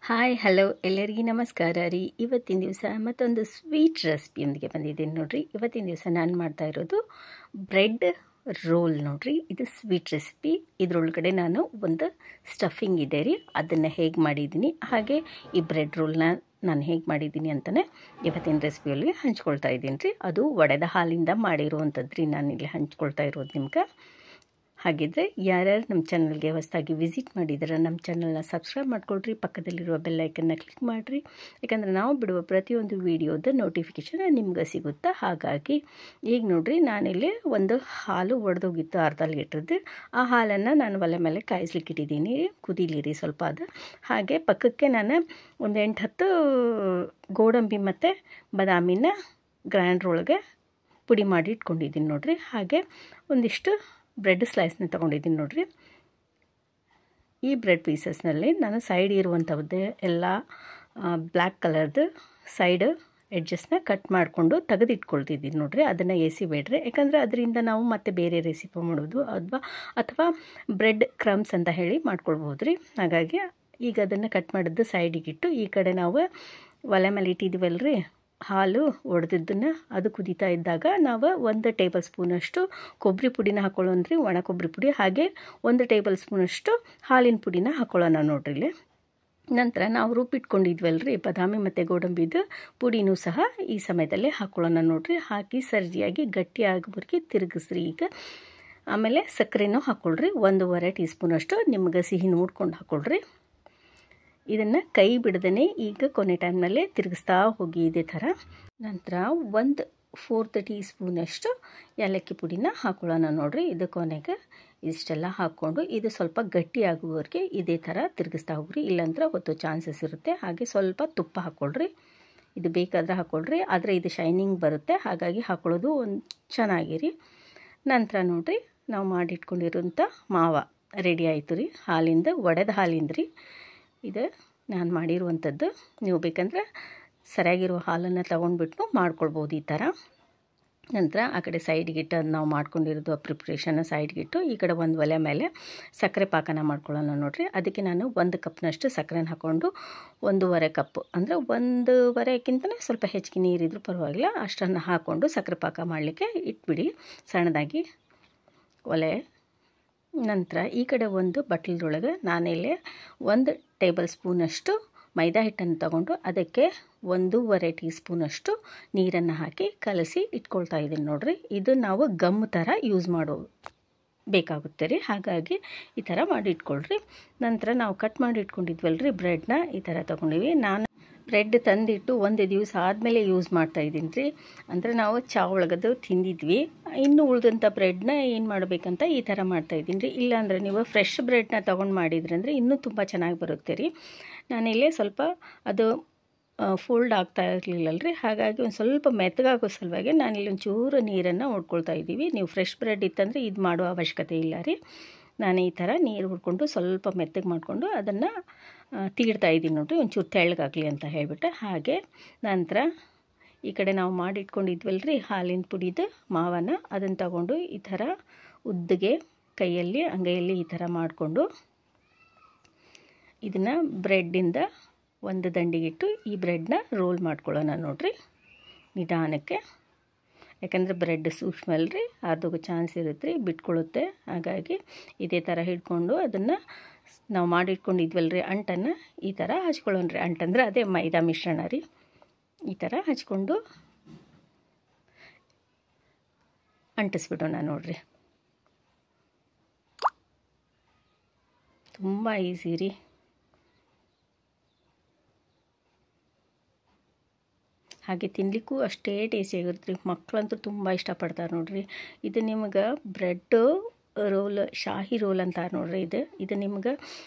Hi hello ಎಲ್ಲರಿಗೂ ನಮಸ್ಕಾರ ರೀ. ಇವತ್ತಿನ ದಿವಸ ಮತ್ತೊಂದು ಸ್ವೀಟ್ ರೆಸಿಪಿಯೊಂದಿಗೆ ಬಂದಿದ್ದೀನಿ ನೋಡಿರಿ. ಇವತ್ತಿನ ದಿವಸ ನಾನು ಮಾಡ್ತಾ ಇರೋದು ಬ್ರೆಡ್ ರೋಲ್ ನೋಡಿರಿ. ಇದು ಸ್ವೀಟ್ ರೆಸಿಪಿ. ಇದರೊಳಗಡೆ ನಾನು ಒಂದು ಸ್ಟಫಿಂಗ್ ಇದೆ ರೀ, ಅದನ್ನು ಹೇಗೆ ಮಾಡಿದ್ದೀನಿ, ಹಾಗೆ ಈ ಬ್ರೆಡ್ ರೋಲ್ನ ನಾನು ಹೇಗೆ ಮಾಡಿದ್ದೀನಿ ಅಂತಲೇ ಇವತ್ತಿನ ರೆಸಿಪಿಯಲ್ಲಿ ಹಂಚ್ಕೊಳ್ತಾ ಇದ್ದೀನಿ ರೀ. ಅದು ಒಡೆದ ಹಾಲಿಂದ ಮಾಡಿರುವಂಥದ್ದು ರೀ, ನಾನಿಲ್ಲಿ ಹಂಚ್ಕೊಳ್ತಾ ಇರೋದು ನಿಮ್ಗೆ. ಹಾಗಿದ್ರೆ ಯಾರ್ಯಾರು ನಮ್ಮ ಚಾನಲ್ಗೆ ಹೊಸದಾಗಿ ವಿಸಿಟ್ ಮಾಡಿದರೆ ನಮ್ಮ ಚಾನಲ್ನ ಸಬ್ಸ್ಕ್ರೈಬ್ ಮಾಡ್ಕೊಳ್ರಿ, ಪಕ್ಕದಲ್ಲಿರುವ ಬೆಲ್ಲೈಕನ್ನ ಕ್ಲಿಕ್ ಮಾಡಿರಿ. ಯಾಕಂದರೆ ನಾವು ಬಿಡುವ ಪ್ರತಿಯೊಂದು ವಿಡಿಯೋದ ನೋಟಿಫಿಕೇಷನ್ ನಿಮ್ಗೆ ಸಿಗುತ್ತಾ. ಹಾಗಾಗಿ ಈಗ ನೋಡಿರಿ, ನಾನಿಲ್ಲಿ ಒಂದು ಹಾಲು ಒಡೆದೋಗಿತ್ತು ಅರ್ಧ ಲೀಟ್ರದ್ದು. ಆ ಹಾಲನ್ನು ನಾನು ಒಲೆ ಮೇಲೆ ಕಾಯಿಸ್ಲಿಕ್ಕೆ ಇಟ್ಟಿದ್ದೀನಿ, ಕುದೀಲಿರಿ ಸ್ವಲ್ಪ ಅದು. ಹಾಗೆ ಪಕ್ಕಕ್ಕೆ ನಾನು ಒಂದು 8-10 ಗೋಡಂಬಿ ಮತ್ತು ಬಾದಾಮಿನ ಗ್ರೈಂಡ್ರ್ ಒಳಗೆ ಪುಡಿ ಮಾಡಿ ಇಟ್ಕೊಂಡಿದ್ದೀನಿ ನೋಡಿರಿ. ಹಾಗೆ ಒಂದಿಷ್ಟು ಬ್ರೆಡ್ ಸ್ಲೈಸ್ನ ತೊಗೊಂಡಿದ್ದೀನಿ ನೋಡಿರಿ. ಈ ಬ್ರೆಡ್ ಪೀಸಸ್ನಲ್ಲಿ ನಾನು ಸೈಡ್ ಇರುವಂಥದ್ದು ಎಲ್ಲ ಬ್ಲ್ಯಾಕ್ ಕಲರ್ದು ಸೈಡ್ ಎಡ್ಜಸ್ನ ಕಟ್ ಮಾಡಿಕೊಂಡು ತೆಗೆದಿಟ್ಕೊಳ್ತಿದ್ದೀನಿ ನೋಡಿರಿ. ಅದನ್ನು ಎಸಿಬೇಡ್ರಿ, ಯಾಕಂದರೆ ಅದರಿಂದ ನಾವು ಮತ್ತೆ ಬೇರೆ ರೆಸಿಪಿ ಮಾಡೋದು ಅಥವಾ ಬ್ರೆಡ್ ಕ್ರಮ್ಸ್ ಅಂತ ಹೇಳಿ ಮಾಡ್ಕೊಳ್ಬೋದು ರೀ. ಹಾಗಾಗಿ ಈಗ ಅದನ್ನು ಕಟ್ ಮಾಡಿದ್ದು ಸೈಡಿಗಿಟ್ಟು, ಈ ಕಡೆ ನಾವು ಒಲೆ ಮೇಲೆ ಇಟ್ಟಿದ್ದೀವಲ್ರಿ ಹಾಲು ಒಡೆದಿದ್ದನ್ನು, ಅದು ಕುದೀತಾ ಇದ್ದಾಗ ನಾವು 1 ಟೇಬಲ್ ಸ್ಪೂನಷ್ಟು ಕೊಬ್ಬರಿ ಪುಡಿನ ಹಾಕೊಳ್ಳೋಣ ರೀ, ಒಣ ಕೊಬ್ಬರಿ ಪುಡಿ. ಹಾಗೆ 1 ಟೇಬಲ್ ಸ್ಪೂನಷ್ಟು ಹಾಲಿನ ಪುಡಿನ ಹಾಕೊಳ್ಳೋಣ ನೋಡ್ರಿ ಇಲ್ಲಿ. ನಂತರ ನಾವು ರುಬ್ಬಿಟ್ಕೊಂಡಿದ್ವಲ್ರಿ ಬಾದಾಮಿ ಮತ್ತು ಗೋಡಂಬಿದು ಪುಡಿನೂ ಸಹ ಈ ಸಮಯದಲ್ಲೇ ಹಾಕೊಳ್ಳೋಣ ನೋಡ್ರಿ. ಹಾಕಿ ಸರಿಯಾಗಿ ಗಟ್ಟಿ ಆಗೋವರೆಗೆ ತಿರುಗಿಸ್ರಿ. ಈಗ ಆಮೇಲೆ ಸಕ್ಕರೆನೂ ಹಾಕ್ಕೊಳ್ರಿ, 1.5 ಟೀ ಸ್ಪೂನಷ್ಟು ನಿಮ್ಗೆ ಸಿಹಿ ನೋಡ್ಕೊಂಡು ಹಾಕ್ಕೊಳ್ರಿ. ಇದನ್ನು ಕೈ ಬಿಡದೇ ಈಗ ಕೊನೆ ಟೈಮ್ನಲ್ಲೇ ತಿರುಗಿಸ್ತಾ ಹೋಗಿ ಇದೇ ಥರ. ನಂತರ 1/4 ಟೀ ಸ್ಪೂನಷ್ಟು ಏಲಕ್ಕಿ ಪುಡಿನ ಹಾಕೊಳ್ಳೋಣ ನೋಡಿರಿ. ಇದು ಕೊನೆಗೆ ಇಷ್ಟೆಲ್ಲ ಹಾಕ್ಕೊಂಡು ಇದು ಸ್ವಲ್ಪ ಗಟ್ಟಿ ಆಗುವವರೆಗೆ ಇದೇ ಥರ ತಿರುಗಿಸ್ತಾ ಹೋಗ್ರಿ, ಇಲ್ಲಾಂದ್ರೆ ಹೊತ್ತೋ ಚಾನ್ಸಸ್ ಇರುತ್ತೆ. ಹಾಗೆ ಸ್ವಲ್ಪ ತುಪ್ಪ ಹಾಕ್ಕೊಳ್ರಿ, ಇದು ಬೇಕಾದರೆ ಹಾಕ್ಕೊಳ್ರಿ, ಆದರೆ ಇದು ಶೈನಿಂಗ್ ಬರುತ್ತೆ, ಹಾಗಾಗಿ ಹಾಕ್ಕೊಳ್ಳೋದು ಒಂದು ಚೆನ್ನಾಗಿರಿ. ನಂತರ ನೋಡಿರಿ, ನಾವು ಮಾಡಿಟ್ಕೊಂಡಿರೋಂಥ ಮಾವ ರೆಡಿ ಆಯಿತು ರೀ, ಹಾಲಿಂದ ಒಡೆದ ಹಾಲಿಂದ ರೀ. ಇದು ನಾನು ಮಾಡಿರುವಂಥದ್ದು. ನೀವು ಬೇಕಂದರೆ ಸರಿಯಾಗಿರೋ ಹಾಲನ್ನು ತೊಗೊಂಡ್ಬಿಟ್ಟು ಮಾಡ್ಕೊಳ್ಬೋದು ಈ ಥರ. ನಂತರ ಆ ಕಡೆ ಸೈಡ್ಗಿಟ್ಟು ಅದು ನಾವು ಮಾಡ್ಕೊಂಡಿರೋದು ಪ್ರಿಪ್ರೇಷನ್ನ ಸೈಡ್ಗಿಟ್ಟು, ಈ ಕಡೆ ಒಂದು ಒಲೆ ಮೇಲೆ ಸಕ್ಕರೆ ಪಾಕನ ಮಾಡ್ಕೊಳ್ಳೋಣ ನೋಡಿರಿ. ಅದಕ್ಕೆ ನಾನು 1 ಕಪ್ನಷ್ಟು ಸಕ್ಕರೆನ ಹಾಕ್ಕೊಂಡು 1.5 ಕಪ್ಪು ಅಂದರೆ 1.5ಕ್ಕಿಂತಲೇ ಸ್ವಲ್ಪ ಹೆಚ್ಚಿಗೆ ನೀರಿದ್ರೂ ಪರವಾಗಿಲ್ಲ, ಅಷ್ಟನ್ನು ಹಾಕ್ಕೊಂಡು ಸಕ್ಕರೆ ಪಾಕ ಮಾಡಲಿಕ್ಕೆ ಇಟ್ಬಿಡಿ ಸಣ್ಣದಾಗಿ ಒಲೆ. ನಂತರ ಈ ಕಡೆ ಒಂದು ಬಟ್ಲದೊಳಗೆ ನಾನಿಲ್ಲಿ 1 ಟೇಬಲ್ ಸ್ಪೂನಷ್ಟು ಮೈದಾ ಹಿಟ್ಟನ್ನು ತಗೊಂಡು ಅದಕ್ಕೆ 1.5 ಟೀ ಸ್ಪೂನಷ್ಟು ನೀರನ್ನು ಹಾಕಿ ಕಲಸಿ ಇಟ್ಕೊಳ್ತಾ ಇದ್ದೀನಿ ನೋಡಿರಿ. ಇದು ನಾವು ಗಮ್ ಥರ ಯೂಸ್ ಬೇಕಾಗುತ್ತೆ ರೀ, ಹಾಗಾಗಿ ಈ ಥರ ಮಾಡಿ ಇಟ್ಕೊಳ್ರಿ. ನಂತರ ನಾವು ಕಟ್ ಮಾಡಿ ಇಟ್ಕೊಂಡಿದ್ವಲ್ರಿ ಬ್ರೆಡ್ನ ಈ ಥರ ತೊಗೊಂಡಿವಿ. ನಾನು ಬ್ರೆಡ್ ತಂದಿಟ್ಟು 1 ದಿವಸ ಆದಮೇಲೆ ಯೂಸ್ ಮಾಡ್ತಾಯಿದ್ದೀನಿ ರೀ. ಅಂದರೆ ನಾವು ಚಾ ಒಳಗದು ತಿಂದಿದ್ವಿ, ಇನ್ನು ಉಳಿದಂಥ ಬ್ರೆಡ್ನ ಏನು ಮಾಡಬೇಕಂತ ಈ ಥರ ಮಾಡ್ತಾಯಿದ್ದೀನಿ ರೀ. ಇಲ್ಲಾಂದರೆ ನೀವು ಫ್ರೆಶ್ ಬ್ರೆಡ್ನ ತೊಗೊಂಡು ಮಾಡಿದ್ರಿ ಅಂದರೆ ಇನ್ನೂ ತುಂಬ ಚೆನ್ನಾಗಿ ಬರುತ್ತೆ ರೀ. ನಾನಿಲ್ಲೇ ಸ್ವಲ್ಪ ಅದು ಫೋಲ್ಡ್ ಆಗ್ತಾ ಇರಲಿಲ್ಲಲ್ರಿ, ಹಾಗಾಗಿ ಒಂದು ಸ್ವಲ್ಪ ಮೆತ್ತಗಾಗೋ ಸಲುವಾಗಿ ನಾನಿಲ್ಲಿ ಒಂಚೂರು ನೀರನ್ನು ಹೊಡ್ಕೊಳ್ತಾ ಇದ್ದೀವಿ. ನೀವು ಫ್ರೆಶ್ ಬ್ರೆಡ್ ಇತ್ತಂದರೆ ಇದು ಮಾಡೋ ಅವಶ್ಯಕತೆ ಇಲ್ಲ ರೀ. ನಾನು ಈ ಥರ ನೀರು ಹುಡ್ಕೊಂಡು ಸ್ವಲ್ಪ ಮೆತ್ತಗೆ ಮಾಡಿಕೊಂಡು ಅದನ್ನು ತೀಡ್ತಾ ಇದ್ದೀನಿ ನೋಡಿರಿ, ಒಂಚೂರು ತೆಳ್ಳಗಾಗಲಿ ಅಂತ ಹೇಳಿಬಿಟ್ಟು. ಹಾಗೆ ನಂತರ ಈ ಕಡೆ ನಾವು ಮಾಡಿಟ್ಕೊಂಡಿದ್ವಲ್ರಿ ಹಾಲಿನ ಪುಡಿದು ಮಾವನ, ಅದನ್ನು ತಗೊಂಡು ಈ ಥರ ಉದ್ದಗೆ ಕೈಯಲ್ಲಿ ಅಂಗೈಯಲ್ಲಿ ಈ ಥರ ಮಾಡಿಕೊಂಡು ಇದನ್ನು ಬ್ರೆಡ್ಡಿಂದ ಒಂದು ದಂಡಿಗಿಟ್ಟು ಈ ಬ್ರೆಡ್ನ ರೋಲ್ ಮಾಡ್ಕೊಳ್ಳೋಣ ನೋಡಿರಿ ನಿಧಾನಕ್ಕೆ. ಯಾಕಂದರೆ ಬ್ರೆಡ್ ಸೂಕ್ಷ್ಮ ಅಲ್ರಿ, ಅರ್ಧೋಗೋ ಚಾನ್ಸ್ ಇರುತ್ತೆ ರೀ, ಬಿಟ್ಕೊಳ್ಳುತ್ತೆ. ಹಾಗಾಗಿ ಇದೇ ಥರ ಹಿಡ್ಕೊಂಡು ಅದನ್ನು ನಾವು ಮಾಡಿಟ್ಕೊಂಡಿದ್ವಲ್ರಿ ಅಂಟನ್ನು ಈ ಥರ ಹಚ್ಕೊಳ್ಳೋಣ್ರಿ. ಅಂಟಂದ್ರೆ ಅದೇ ಮೈದಾ ಮಿಶ್ರಣ ರೀ. ಈ ಥರ ಹಚ್ಕೊಂಡು ಅಂಟಿಸ್ಬಿಡೋಣ ನೋಡಿರಿ. ತುಂಬ ಈಸಿ ರೀ. ಹಾಗೆ ತಿನ್ನಲಿಕ್ಕೂ ಅಷ್ಟೇ ಟೇಸ್ಟಿಯಾಗಿರುತ್ತೆ ರೀ. ಮಕ್ಕಳಂತೂ ತುಂಬ ಇಷ್ಟಪಡ್ತಾರೆ ನೋಡಿರಿ. ಇದು ನಿಮಗೆ ಬ್ರೆಡ್ ರೋಲ್, ಶಾಹಿ ರೋಲ್ ಅಂತ ನೋಡಿರಿ. ಇದು ನಿಮ್ಗೆ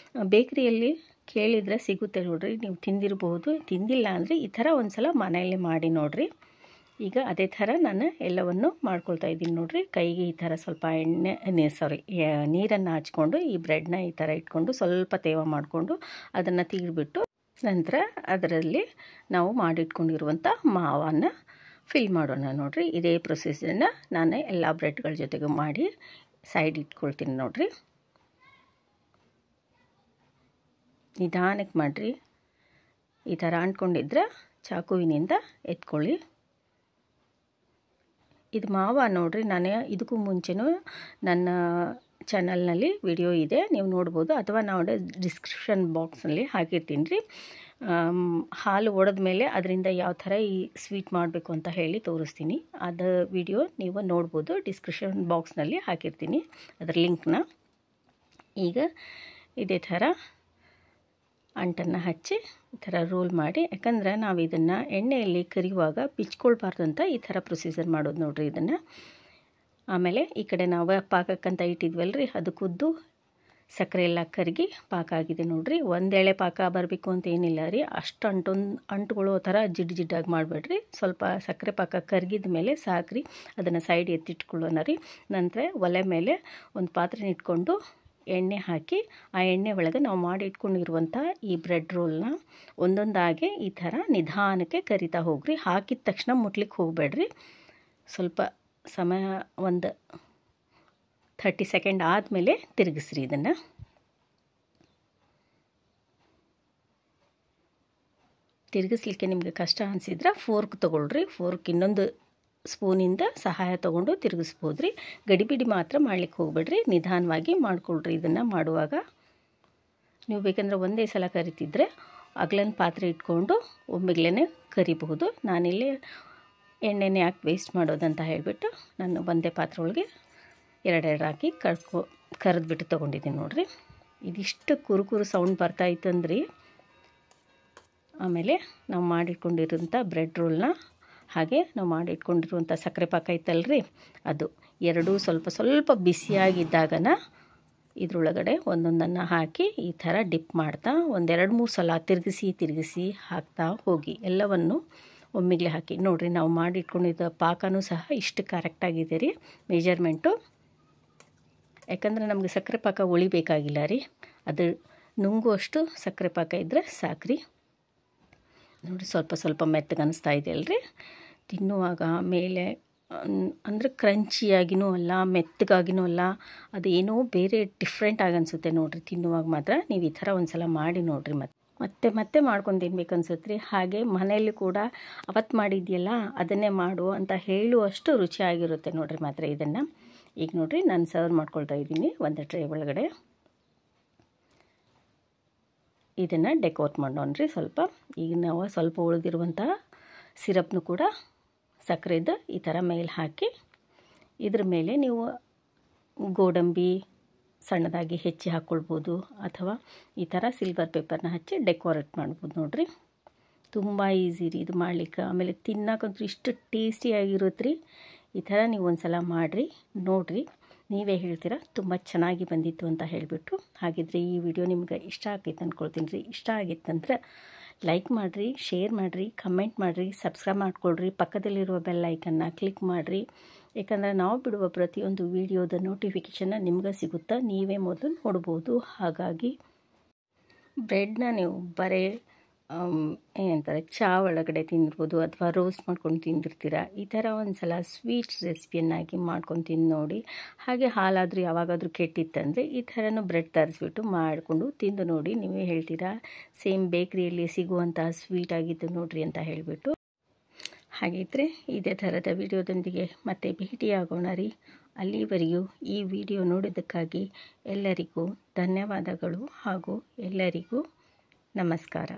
ಬೇಕ್ರಿಯಲ್ಲಿ ಕೇಳಿದರೆ ಸಿಗುತ್ತೆ ನೋಡಿರಿ, ನೀವು ತಿಂದಿರ್ಬೋದು. ತಿಂದಿಲ್ಲ ಅಂದರೆ ಈ ಥರ ಒಂದು ಸಲ ಮನೆಯಲ್ಲೇ ಮಾಡಿ ನೋಡಿರಿ. ಈಗ ಅದೇ ಥರ ನಾನು ಎಲ್ಲವನ್ನು ಮಾಡ್ಕೊಳ್ತಾ ಇದ್ದೀನಿ ನೋಡಿರಿ. ಕೈಗೆ ಈ ಥರ ಸ್ವಲ್ಪ ನೀರನ್ನು ಹಚ್ಕೊಂಡು ಈ ಬ್ರೆಡ್ನ ಈ ಥರ ಇಟ್ಕೊಂಡು ಸ್ವಲ್ಪ ತೇವ ಮಾಡಿಕೊಂಡು ಅದನ್ನು ತೀಡ್ಬಿಟ್ಟು ನಂತರ ಅದರಲ್ಲಿ ನಾವು ಮಾಡಿಟ್ಕೊಂಡಿರುವಂಥ ಮಾವನ್ನು ಫಿಲ್ ಮಾಡೋಣ ನೋಡಿರಿ. ಇದೇ ಪ್ರೊಸೆಸನ್ನು ನಾನು ಎಲ್ಲ ಬ್ರೆಡ್ಗಳ ಜೊತೆಗೆ ಮಾಡಿ ಸೈಡ್ ಇಟ್ಕೊಳ್ತೀನಿ ನೋಡಿರಿ. ನಿಧಾನಕ್ಕೆ ಮಾಡಿರಿ, ಈ ಥರ ಅಂಟ್ಕೊಂಡಿದ್ರೆ ಚಾಕುವಿನಿಂದ ಎತ್ಕೊಳ್ಳಿ. ಇದು ಮಾವ ನೋಡಿರಿ, ನಾನು ಇದಕ್ಕೂ ಮುಂಚೆನೂ ನನ್ನ ಚಾನಲ್ನಲ್ಲಿ ವಿಡಿಯೋ ಇದೆ, ನೀವು ನೋಡ್ಬೋದು, ಅಥವಾ ನಾವು ಡಿಸ್ಕ್ರಿಪ್ಷನ್ ಬಾಕ್ಸ್ನಲ್ಲಿ ಹಾಕಿರ್ತೀನಿ ರೀ. ಹಾಲು ಒಡೆದ ಮೇಲೆ ಅದರಿಂದ ಯಾವ ಥರ ಈ ಸ್ವೀಟ್ ಮಾಡಬೇಕು ಅಂತ ಹೇಳಿ ತೋರಿಸ್ತೀನಿ. ಅದು ವಿಡಿಯೋ ನೀವು ನೋಡ್ಬೋದು, ಡಿಸ್ಕ್ರಿಪ್ಷನ್ ಬಾಕ್ಸ್ನಲ್ಲಿ ಹಾಕಿರ್ತೀನಿ ಅದರ ಲಿಂಕ್ನ. ಈಗ ಇದೇ ಥರ ಅಂಟನ್ನು ಹಚ್ಚಿ ಈ ಥರ ರೋಲ್ ಮಾಡಿ, ಯಾಕಂದ್ರೆ ನಾವು ಇದನ್ನು ಎಣ್ಣೆಯಲ್ಲಿ ಕರಿಯುವಾಗ ಬಿಚ್ಕೊಳ್ಬಾರ್ದು ಅಂತ ಈ ಥರ ಪ್ರೊಸೀಜರ್ ಮಾಡೋದು ನೋಡಿರಿ ಇದನ್ನು. ಆಮೇಲೆ ಈ ಕಡೆ ನಾವು ಪಾಕಕ್ಕಂತ ಇಟ್ಟಿದ್ವಲ್ರಿ, ಅದು ಕುದ್ದು ಸಕ್ಕರೆ ಎಲ್ಲ ಕರಗಿ ಪಾಕ ಆಗಿದೆ ನೋಡಿರಿ. ಒಂದೆಳೆ ಪಾಕ ಬರಬೇಕು ಅಂತ ಏನಿಲ್ಲ ರೀ, ಅಷ್ಟು ಅಂಟುಗಳೋ ಥರ ಜಿಡ್ಡಾಗಿ ಮಾಡಬೇಡ್ರಿ. ಸ್ವಲ್ಪ ಸಕ್ಕರೆ ಪಾಕ ಕರಗಿದ ಮೇಲೆ ಸಾಕ್ರಿ, ಅದನ್ನು ಸೈಡ್ ಎತ್ತಿಟ್ಕೊಳ್ಳೋಣ ರೀ. ನಂತರ ಒಲೆ ಮೇಲೆ ಒಂದು ಪಾತ್ರೆ ಇಟ್ಕೊಂಡು ಎಣ್ಣೆ ಹಾಕಿ, ಆ ಎಣ್ಣೆ ಒಳಗೆ ನಾವು ಮಾಡಿ ಇಟ್ಕೊಂಡಿರುವಂಥ ಈ ಬ್ರೆಡ್ ರೋಲ್ನ ಒಂದೊಂದಾಗೆ ಈ ಥರ ನಿಧಾನಕ್ಕೆ ಕರಿತಾ ಹೋಗ್ರಿ. ಹಾಕಿದ ತಕ್ಷಣ ಮುಟ್ಲಿಕ್ಕೆ ಹೋಗಬೇಡ್ರಿ. ಸ್ವಲ್ಪ ಸಮಯ ಒಂದು 30 ಸೆಕೆಂಡ್ ಆದಮೇಲೆ ತಿರುಗಿಸ್ರಿ ಇದನ್ನು. ತಿರುಗಿಸ್ಲಿಕ್ಕೆ ನಿಮಗೆ ಕಷ್ಟ ಅನಿಸಿದ್ರೆ ಫೋರ್ಕ್ ತೊಗೊಳ್ರಿ. ಫೋರ್ಕ್ ಇನ್ನೊಂದು ಸ್ಪೂನಿಂದ ಸಹಾಯ ತೊಗೊಂಡು ತಿರುಗಿಸ್ಬೋದು ರೀ. ಗಡಿಬಿಡಿ ಮಾತ್ರ ಮಾಡಲಿಕ್ಕೆ ಹೋಗಬೇಡ್ರಿ, ನಿಧಾನವಾಗಿ ಮಾಡಿಕೊಳ್ರಿ. ಇದನ್ನು ಮಾಡುವಾಗ ನೀವು ಬೇಕಂದ್ರೆ ಒಂದೇ ಸಲ ಕರಿತಿದ್ರೆ ಅಗ್ಲನ ಪಾತ್ರೆ ಇಟ್ಕೊಂಡು ಒಮ್ಮೆಗ್ಲೇ ಕರಿಬಹುದು. ನಾನಿಲ್ಲಿ ಎಣ್ಣೆನೇ ಯಾಕೆ ವೇಸ್ಟ್ ಮಾಡೋದಂತ ಹೇಳಿಬಿಟ್ಟು ನಾನು ಒಂದೇ ಪಾತ್ರೆ ಒಳಗೆ ಎರಡೆರಡು ಹಾಕಿ ಕರೆದ್ಬಿಟ್ಟು ತೊಗೊಂಡಿದ್ದೀನಿ ನೋಡಿರಿ. ಇದಿಷ್ಟು ಕುರುಕುರು ಸೌಂಡ್ ಬರ್ತಾಯಿತ್ತಂದ್ರಿ. ಆಮೇಲೆ ನಾವು ಮಾಡಿಟ್ಕೊಂಡಿರೋಂಥ ಬ್ರೆಡ್ ರೋಲ್ನ ಹಾಗೆ ನಾವು ಮಾಡಿಟ್ಕೊಂಡಿರುವಂಥ ಸಕ್ಕರೆ ಪಾಕ ಇತ್ತಲ್ರಿ, ಅದು ಎರಡೂ ಸ್ವಲ್ಪ ಬಿಸಿಯಾಗಿದ್ದಾಗನ ಇದರೊಳಗಡೆ ಒಂದೊಂದನ್ನು ಹಾಕಿ ಈ ಥರ ಡಿಪ್ ಮಾಡ್ತಾ 1-2-3 ಸಲ ತಿರುಗಿಸಿ ಹಾಕ್ತಾ ಹೋಗಿ. ಎಲ್ಲವನ್ನು ಒಮ್ಮೆಗ್ಲೆ ಹಾಕಿ ನೋಡಿರಿ. ನಾವು ಮಾಡಿಟ್ಕೊಂಡಿದ್ದ ಪಾಕನೂ ಸಹ ಇಷ್ಟು ಕರೆಕ್ಟಾಗಿದೆ ರೀ ಮೆಜರ್ಮೆಂಟು. ಯಾಕಂದರೆ ನಮಗೆ ಸಕ್ಕರೆ ಪಾಕ ಉಳಿಬೇಕಾಗಿಲ್ಲ ರೀ, ಅದು ನುಂಗುವಷ್ಟು ಸಕ್ಕರೆ ಪಾಕ ಇದ್ದರೆ ಸಾಕ್ರಿ. ನೋಡಿ ಸ್ವಲ್ಪ ಮೆತ್ತಗೆ ಅನಿಸ್ತಾ ಇದೆ ಅಲ್ರಿ. ತಿನ್ನುವಾಗ ಮೇಲೆ ಅಂದರೆ ಕ್ರಂಚಿಯಾಗಿನೂ ಅಲ್ಲ, ಮೆತ್ತಗಾಗಿನೂ ಅಲ್ಲ, ಅದು ಏನೋ ಬೇರೆ ಡಿಫ್ರೆಂಟಾಗಿ ಅನಿಸುತ್ತೆ ನೋಡಿರಿ. ತಿನ್ನುವಾಗ ಮಾತ್ರ ನೀವು ಈ ಥರ ಒಂದು ಸಲ ಮಾಡಿ ನೋಡಿರಿ. ಮತ್ತೆ ಮಾಡ್ಕೊಂಡು ತಿನ್ಬೇಕು ಅನ್ಸುತ್ತೆ ರೀ. ಹಾಗೆ ಮನೆಯಲ್ಲಿ ಕೂಡ ಅವತ್ತು ಮಾಡಿದ್ಯಲ್ಲ ಅದನ್ನೇ ಮಾಡು ಅಂತ ಹೇಳುವಷ್ಟು ರುಚಿಯಾಗಿರುತ್ತೆ ನೋಡಿರಿ ಮಾತ್ರ ಇದನ್ನು. ಈಗ ನೋಡಿರಿ ನಾನು ಸರ್ವ್ ಮಾಡ್ಕೊಳ್ತಾ ಇದ್ದೀನಿ ಒಂದು ಟ್ರೇ ಒಳಗಡೆ. ಇದನ್ನು ಡೆಕೋರೇಟ್ ಮಾಡೋಣ್ರಿ ಸ್ವಲ್ಪ. ಈಗ ನಾವು ಸ್ವಲ್ಪ ಉಳಿದಿರುವಂಥ ಸಿರಪ್ನು ಕೂಡ ಸಕ್ಕರೆದು ಈ ಥರ ಮೇಲೆ ಹಾಕಿ, ಇದ್ರ ಮೇಲೆ ನೀವು ಗೋಡಂಬಿ ಸಣ್ಣದಾಗಿ ಹೆಚ್ಚಿ ಹಾಕ್ಕೊಳ್ಬೋದು, ಅಥವಾ ಈ ಥರ ಸಿಲ್ವರ್ ಪೇಪರ್ನ ಹಚ್ಚಿ ಡೆಕೋರೇಟ್ ಮಾಡ್ಬೋದು ನೋಡಿರಿ. ತುಂಬ ಈಸಿ ರೀ ಇದು ಮಾಡಲಿಕ್ಕೆ. ಆಮೇಲೆ ತಿನ್ನೋಕ್ಕಂತೂ ಇಷ್ಟು ಟೇಸ್ಟಿಯಾಗಿರುತ್ತೆ ರೀ. ಈ ಥರ ನೀವು ಒಂದು ಸಲ ಮಾಡಿರಿ ನೋಡಿರಿ, ನೀವೇ ಹೇಳ್ತೀರಾ ತುಂಬ ಚೆನ್ನಾಗಿ ಬಂದಿತ್ತು ಅಂತ ಹೇಳಿಬಿಟ್ಟು. ಹಾಗಿದ್ರೆ ಈ ವಿಡಿಯೋ ನಿಮ್ಗೆ ಇಷ್ಟ ಆಗೈತೆ ಅಂದ್ಕೊಳ್ತೀನಿ ರೀ. ಇಷ್ಟ ಆಗಿತ್ತಂದ್ರೆ ಲೈಕ್ ಮಾಡಿರಿ, ಶೇರ್ ಮಾಡಿರಿ, ಕಮೆಂಟ್ ಮಾಡಿರಿ, ಸಬ್ಸ್ಕ್ರೈಬ್ ಮಾಡ್ಕೊಳ್ರಿ, ಪಕ್ಕದಲ್ಲಿರುವ ಬೆಲ್ ಐಕನ್ನ ಕ್ಲಿಕ್ ಮಾಡಿರಿ. ಯಾಕಂದರೆ ನಾವು ಬಿಡುವ ಪ್ರತಿಯೊಂದು ವಿಡಿಯೋದ ನೋಟಿಫಿಕೇಷನ್ನ ನಿಮ್ಗೆ ಸಿಗುತ್ತಾ, ನೀವೇ ಮೊದಲು ನೋಡ್ಬೋದು. ಹಾಗಾಗಿ ಬ್ರೆಡ್ನ ನೀವು ಬರೀ ಏನಂತಾರೆ ಚಹಾ ಒಳಗಡೆ ತಿಂದಿರ್ಬೋದು, ಅಥವಾ ರೋಸ್ಟ್ ಮಾಡ್ಕೊಂಡು ತಿಂದಿರ್ತೀರ. ಈ ಥರ ಒಂದು ಸಲ ಸ್ವೀಟ್ಸ್ ರೆಸಿಪಿಯನ್ನಾಗಿ ಮಾಡ್ಕೊಂಡು ತಿಂದು ನೋಡಿ. ಹಾಗೆ ಹಾಲಾದರೂ ಯಾವಾಗಾದರೂ ಕೆಟ್ಟಿತ್ತಂದರೆ ಈ ಥರನೂ ಬ್ರೆಡ್ ತರಿಸ್ಬಿಟ್ಟು ಮಾಡಿಕೊಂಡು ತಿಂದು ನೋಡಿ. ನೀವೇ ಹೇಳ್ತೀರಾ ಸೇಮ್ ಬೇಕ್ರಿಯಲ್ಲಿ ಸಿಗುವಂಥ ಸ್ವೀಟ್ ಆಗಿತ್ತು ನೋಡಿರಿ ಅಂತ ಹೇಳಿಬಿಟ್ಟು. ಹಾಗಿದ್ದರೆ ಇದೇ ಥರದ ವಿಡಿಯೋದೊಂದಿಗೆ ಮತ್ತೆ ಭೇಟಿಯಾಗೋಣ ರೀ. ಅಲ್ಲಿವರೆಗೂ ಈ ವಿಡಿಯೋ ನೋಡೋದಕ್ಕಾಗಿ ಎಲ್ಲರಿಗೂ ಧನ್ಯವಾದಗಳು ಹಾಗೂ ಎಲ್ಲರಿಗೂ ನಮಸ್ಕಾರ.